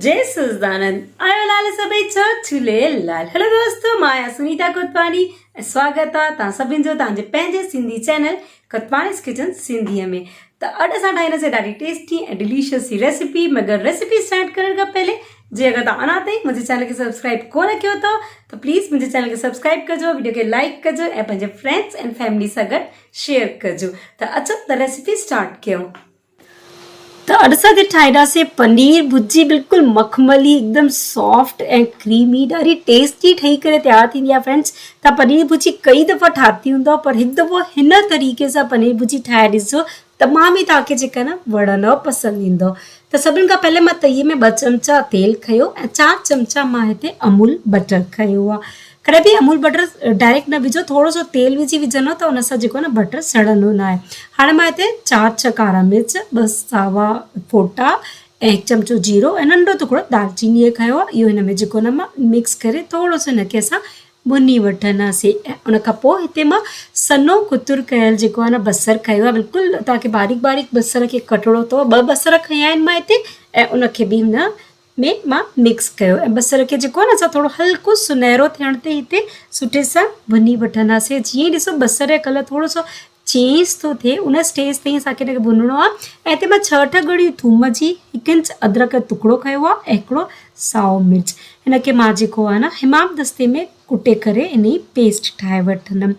जय सच्चिदानंद आयो लाल सभई झूलेलाल। हेलो दोस्तों, मां सुनीता कोतवानी स्वागत आहे तव्हां सभिनि जो तव्हांजे पंहिंजे सिंधी चैनल कोतवानीस किचन सिंधीअ में। त अॼु असां ठाहींदासीं ॾाढी टेस्टी ऐं डिलीशियस सी रेसिपी। मगर रेसिपी स्टार्ट करण खां पहले जे अगर तव्हां अञा ताईं मुंहिंजे चैनल खे सब्सक्राइब कोन कयो अथव त प्लीज़ मुंहिंजे चैनल खे सब्सक्राइब कजो, वीडियो खे लाइक कजो ऐं पंहिंजे फ्रेंड्स एंड फैमिली सां गॾु शेयर कजो। त अचो त रेसिपी स्टार्ट कयूं। तो अॼु असां ठाहींदासीं पनीर भुर्जी, बिल्कुलु मखमली एकदम सॉफ्ट ऐं क्रीमी, ॾाढी टेस्टी ठही करे तैयार थींदी आहे। फ्रेंड्स, तव्हां पनीर भुर्जी कई दफ़ा ठाही हूंदव, पर हिकु दफ़ो हिन तरीक़े सां पनीर भुर्जी ठाहे ॾिसो, तमामु ई तव्हांखे जेका न वणंदव, पसंदि ईंदव। त सभिनि खां पहले मां तईअ में 2 चमचा तेल खयो ऐं 4 चमचा मां हिते अमूल बटर खयो आहे। कॾहिं बि अमूल बटर डायरेक्ट न विझो, थोरो सो तेल विझी विझंदो त उन सां जेको न बटर सड़ंदो न आहे। हाणे मां हिते 4 कारा मिर्च, 2 सावा फोटा ऐं 1 चमचो जीरो ऐं नंढो टुकड़ो दालचीनी खयो आहे। इहो हिन में जेको न मां मिक्स करे थोरो सो हिनखे असां भुनी वठंदासीं। ऐं उन खां पोइ हिते मां सन्हो कुतुर कयल जेको आहे न बसर खयो आहे। बिल्कुलु तव्हांखे बारीक बारीक बसर खे कटिणो अथव। 2 बसर खया आहिनि मां हिते ऐं उनखे बि हिन में मां मिक्स कयो ऐं बसर खे जेको आहे न असां थोरो हल्को सुनहरो थियण ते हिते सुठे सां भुनी वठंदासीं। जीअं ॾिसो बसर जो कलर थोरो सो चेंज थो थिए, उन स्टेज ताईं असांखे हिनखे भुनणो आहे। ऐं हिते मां 6 ॻड़ियूं थूम जी, 1 इंच अदरक जो टुकड़ो खयो आहे ऐं हिकिड़ो साओ मिर्च। हिनखे मां जेको आहे न हिमाम दस्ते में कुटे करे इन जी पेस्ट ठाहे वठंदमि।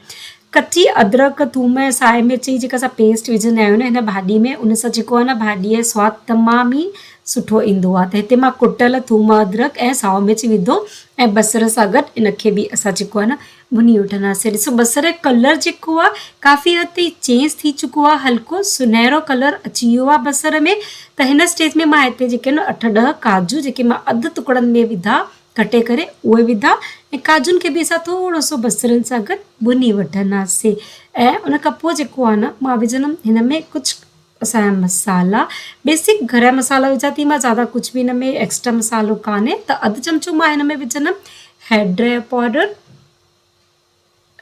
कची अदरक, थूम ऐं साए मिर्च जी जेका असां पेस्ट विझंदा आहियूं न हिन भाॼी में, उन सां जेको आहे न भाॼीअ जो सवादु तमामु ई सुठो ईंदो आहे। त हिते मां कुटल थूम, अदरक ऐं साओ मिर्च विधो ऐं बसर सां गॾु इनखे बि असां जेको आहे न भुनी वठंदासीं। ॾिसो बसर जो कलर जेको आहे काफ़ी हद ताईं चेंज थी चुको आहे, हल्को सुनहरो कलर अची वियो आहे बसर में। त हिन स्टेज में मां हिते जेके न 8-10 काजू जेके मां अधु टुकड़नि में विधा कटे करे उहे विधा ऐं काजुनि खे बि असां थोरो सो बसरनि सां गॾु भुनी वठंदासीं। ऐं उन खां पोइ जेको आहे न मां विझंदमि हिन में कुझु असांजा मसाला, बेसिक घर जा मसाला विझां थी मां, ज़्यादा कुझु बि हिन में एक्स्ट्रा मसालो कान्हे। त अधु चमचो मां हिन में विझंदमि हैड ड्राई पाउडर।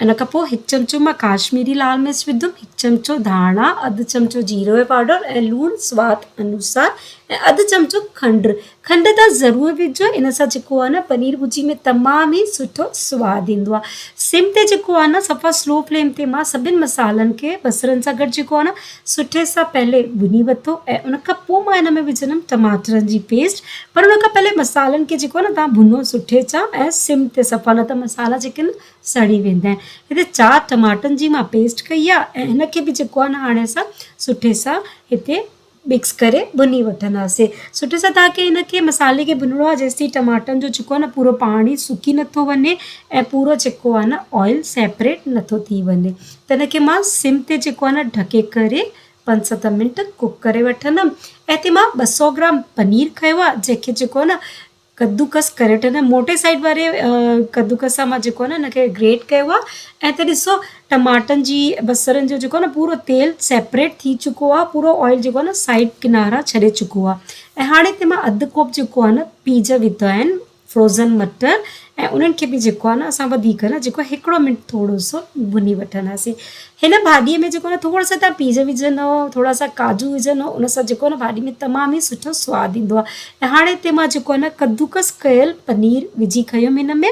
इन खां पोइ 1 चमचो मां काश्मीरी लाल मिर्च विधुमि, 1 चमचो धाणा, अधु चमचो जीरो जो पाउडर ऐं लूणु स्वाद अनुसार ऐं अधु चमचो खंडु। खंडु त ज़रूरु विझो, इन सां जेको आहे न पनीर भुर्जी में तमामु ई सुठो सवादु ईंदो आहे। सिम ते जेको आहे न सफ़ा स्लो फ्लेम ते मां सभिनि मसालनि खे बसरनि सां गॾु जेको आहे न सुठे सां पहले भुनी वरितो ऐं उन खां पोइ मां हिन में विझंदमि टमाटरनि जी पेस्ट। पर उन खां पहले मसालनि खे जेको आहे न तव्हां भुनो सुठे सां ऐं सिम ते सफ़ा, न त मसाला जेके न सड़ी वेंदा आहिनि। हिते 4 टमाटनि जी मां पेस्ट कई आहे ऐं हिनखे बि जेको आहे न हाणे असां सुठे सां हिते मिक्स करे भुनी वठंदासीं। सुठे सां तव्हांखे हिनखे मसाले खे भुनणो आहे जेसिताईं टमाटनि जो जेको आहे न पूरो पाणी सुकी नथो वञे ऐं पूरो जेको आहे न ऑयल सेपरेट नथो थी वञे। त हिनखे मां सिम ते जेको आहे न ढके करे 5-7 मिंट कुक करे वठंदमि। ऐं हिते मां 200 ग्राम पनीर खयो आहे जंहिंखे जेको आहे न कद्दूकस करे वठंदमि। मोटे साइड वारे कद्दूकस सां मां जेको आहे न हिनखे ग्रेट कयो आहे। ऐं हिते ॾिसो टमाटनि जी, बसरनि जो जेको आहे न पूरो तेल सेपरेट थी चुको आहे, पूरो ऑयल जेको आहे न साइड किनारा छॾे चुको आहे। ऐं हाणे हिते मां अधु कोप जेको आहे न पीज विधा आहिनि, फ्रोज़न मटर, ऐं उन्हनि खे बि जेको आहे न असां वधीक न जेको 1 मिंट थोरो सो भुनी वठंदासीं। हिन भाॼीअ में जेको आहे न थोरो सो तव्हां पीज विझंदव, थोरा सा काजू विझंदव, उन सां जेको आहे न भाॼी में तमामु ई सुठो सवादु ईंदो आहे। ऐं हाणे हिते मां जेको आहे न कद्दूकस कयल पनीर विझी खयुमि हिन में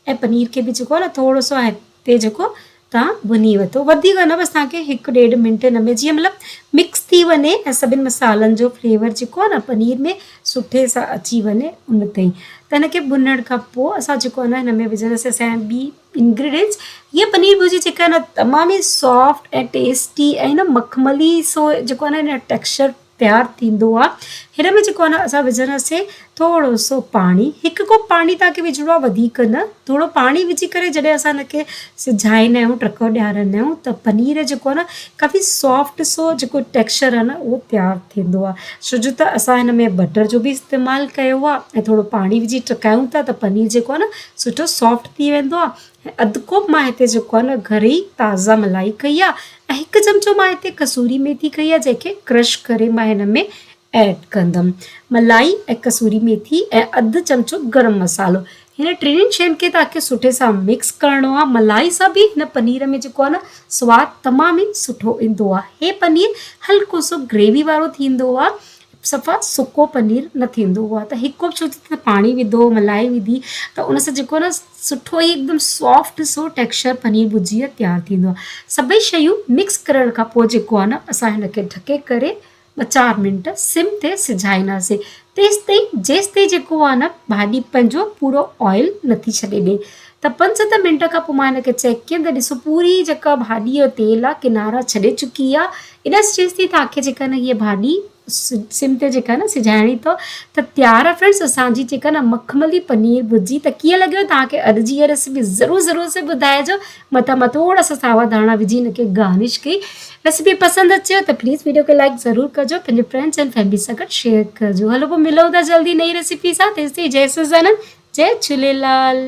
ऐं पनीर खे बि जेको आहे न थोरो सो हिते जेको तव्हां भुनी वठो, वधीक न, बसि तव्हांखे 1-1.5 मिंट हिन में जीअं मतिलबु मिक्स थी वञे ऐं सभिनि मसालनि जो फ्लेवर जेको आहे न पनीर में सुठे सां अची वञे उन ताईं। त हिनखे भुनण खां पोइ असां जेको आहे न हिन में विझंदासीं असांजा ॿी इंग्रीडियंट्स। हीअ पनीर भुर्जी जेका आहे न तमामु ई सॉफ्ट ऐं टेस्टी ऐं न मखमली सो जेको आहे न हिन टेक्स्चर तयारु थींदो आहे। हिन में जेको आहे न असां विझंदासीं थोरो सो पाणी, 1 कोप पाणी तव्हांखे विझिणो आहे, वधीक न। थोरो पाणी विझी करे जॾहिं असां हिनखे सिझाईंदा आहियूं, टहिको ॾियारींदा आहियूं, त पनीर जेको आहे न काफ़ी सॉफ्ट सो जेको टेक्स्चर आहे न उहो तयारु थींदो आहे। छो जो त असां हिन में बटर जो बि इस्तेमालु कयो आहे ऐं थोरो पाणी विझी टहिकायूं था त पनीर जेको आहे न सुठो सॉफ्ट थी वेंदो आहे। ऐं अधु कोप मां हिते जेको आहे न घर ई ताज़ा मलाई कई आहे ऐं 1 चमचो मां हिते कसूरी मेथी कई आहे जंहिंखे क्रश करे मां हिन में ऐड कंदमि। मलाई ऐं कसूरी मेथी ऐं अधु चमचो गरम मसालो, हिन टिनि शयुनि खे तव्हांखे सुठे सां मिक्स करिणो आहे। मलाई सां बि हिन पनीर में जेको आहे न सवादु तमामु ई सुठो ईंदो आहे। हे पनीर हल्को सो ग्रेवी वारो थींदो आहे, सफ़ा सुको पनीर न थींदो आहे। त हिकु छो त पाणी विधो, मलाई विधी, त उन सां जेको न सुठो ई एकदमि सॉफ्ट सो टेक्स्चर पनीर भुर्जी तयारु थींदो आहे। सभई शयूं मिक्स करण खां पोइ जेको आहे न असां हिनखे ढके करे 2-4 मिंट सिम ते सिझाईंदासीं। जेसि ताईं जेको आहे न भाॼी पंहिंजो पूरो ऑइल नथी छॾे ॾिए। त 5-7 मिंट खां पोइ मां हिनखे चेक कयमि त ॾिसो पूरी जेका भाॼीअ जो तेल आहे किनारा छॾे चुकी आहे। इन स्टेज ते तव्हांखे जेका न हीअ भाॼी सिम ते जेका न सिझाइणी अथव। त तयारु आहे फ्रेंड्स असांजी जेका न मखमली पनीर भुर्जी। त कीअं लॻियो तव्हांखे अॼु जी इहा रेसिपी ज़रूरु से ॿुधाइजो। मथां मां थोरा सा सावा धाणा विझी हिनखे गार्निश कई। रेसिपी पसंदि अचेव त प्लीज़ वीडियो खे लाइक ज़रूरु कजो, पंहिंजे फ्रेंड्स एंड फैमिली सां गॾु शेयर कजो। हलो पोइ मिलूं था जल्दी नई रेसिपी सां। तेसिताईं जय सच्चिदानंद, जय झूलेलाल।